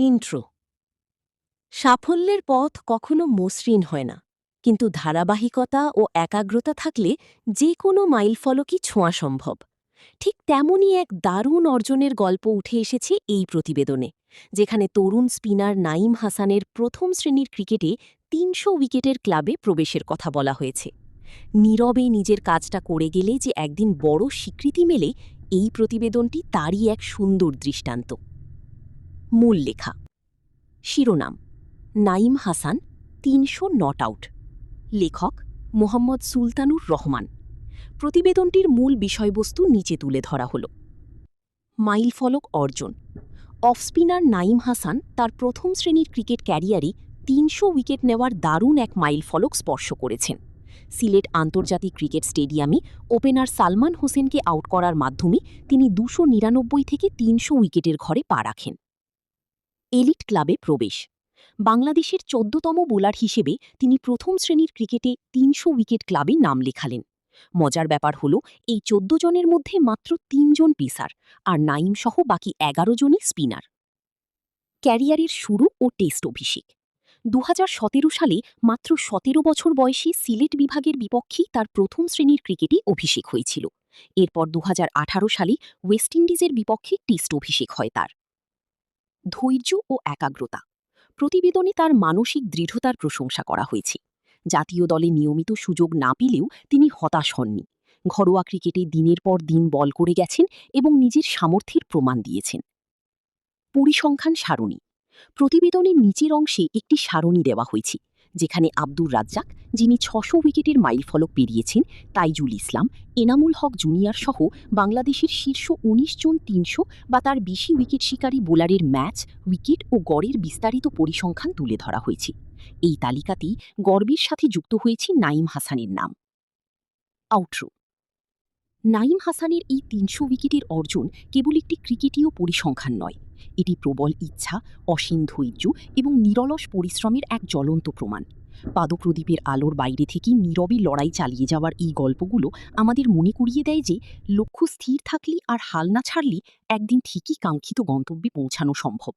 Intro. সাফল্যের পথ কখনো মসৃণ হয় না, কিন্তু ধারাবাহিকতা ও একাগ্রতা থাকলে যে কোনো মাইলফলকই ছোঁয়া সম্ভব। ঠিক তেমনই এক দারুণ অর্জনের গল্প উঠে এসেছে এই প্রতিবেদনে, যেখানে তরুণ স্পিনার নাঈম হাসানের প্রথম শ্রেণীর ক্রিকেটে ৩০০ উইকেটের ক্লাবে প্রবেশের কথা বলা হয়েছে। নীরবে নিজের কাজটা করে গেলে যে একদিন বড় স্বীকৃতি মেলে, এই প্রতিবেদনটি তারই এক সুন্দর দৃষ্টান্ত। মূল লেখা। শিরোনাম: নাঈম হাসান ৩০০ নট আউট। লেখক মোহাম্মদ সুলতানুর রহমান। প্রতিবেদনটির মূল বিষয়বস্তু নিচে তুলে ধরা হল। মাইলফলক অর্জন। অফ স্পিনার নাঈম হাসান তার প্রথম শ্রেণীর ক্রিকেট ক্যারিয়ারে ৩০০ উইকেট নেওয়ার দারুণ এক মাইলফলক স্পর্শ করেছেন। সিলেট আন্তর্জাতিক ক্রিকেট স্টেডিয়ামে ওপেনার সালমান হোসেনকে আউট করার মাধ্যমে তিনি ২৯৯ থেকে ৩০০ উইকেটের ঘরে পা রাখেন। এলিট ক্লাবে প্রবেশ। বাংলাদেশের ১৪তম বোলার হিসেবে তিনি প্রথম শ্রেণীর ক্রিকেটে ৩০০ উইকেট ক্লাবে নাম লেখালেন। মজার ব্যাপার হল, এই ১৪ জনের মধ্যে মাত্র ৩ জন পেসার, আর নাঈম সহ বাকি ১১ জনই স্পিনার। ক্যারিয়ারের শুরু ও টেস্ট অভিষেক। ২০১৭ সালে মাত্র ১৭ বছর বয়সে সিলেট বিভাগের বিপক্ষেই তার প্রথম শ্রেণীর ক্রিকেটে অভিষেক হয়েছিল। এরপর ২০১৮ সালে ওয়েস্ট ইন্ডিজের বিপক্ষে টেস্ট অভিষেক হয় তার। ধৈর্য ও একাগ্রতা। প্রতিবেদনে তার মানসিক দৃঢ়তার প্রশংসা করা হয়েছে। জাতীয় দলে নিয়মিত সুযোগ না পেলেও তিনি হতাশ হননি। ঘরোয়া ক্রিকেটে দিনের পর দিন বল করে গেছেন এবং নিজের সামর্থ্যের প্রমাণ দিয়েছেন। পরিসংখ্যান সারণী। প্রতিবেদনের নিচের অংশে একটি সারণী দেওয়া হয়েছে, যেখানে আব্দুর রাজ্জাক, যিনি ৬০০ উইকেটের মাইলফলক পেরিয়েছেন, তাইজুল ইসলাম, এনামুল হক জুনিয়র সহ বাংলাদেশের শীর্ষ ১৯ জন ৩০০ বা তার বেশি উইকেট শিকারী বোলারের ম্যাচ, উইকেট ও গড়ের বিস্তারিত পরিসংখ্যান তুলে ধরা হয়েছে। এই তালিকাতেই গর্বের সাথে যুক্ত হয়েছে নাঈম হাসানের নাম। আউটরো। নাঈম হাসানের এই ৩০০ উইকেটের অর্জন কেবল একটি ক্রিকেটীয় পরিসংখ্যান নয়, এটি প্রবল ইচ্ছা, অসীম ধৈর্য এবং নিরলস পরিশ্রমের এক জ্বলন্ত প্রমাণ। পাদপ্রদীপের আলোর বাইরে থেকে নীরবে লড়াই চালিয়ে যাওয়ার এই গল্পগুলো আমাদের মনে করিয়ে দেয় যে লক্ষ্য স্থির থাকলে আর হাল না ছাড়লে একদিন ঠিকই কাঙ্ক্ষিত গন্তব্যে পৌঁছানো সম্ভব।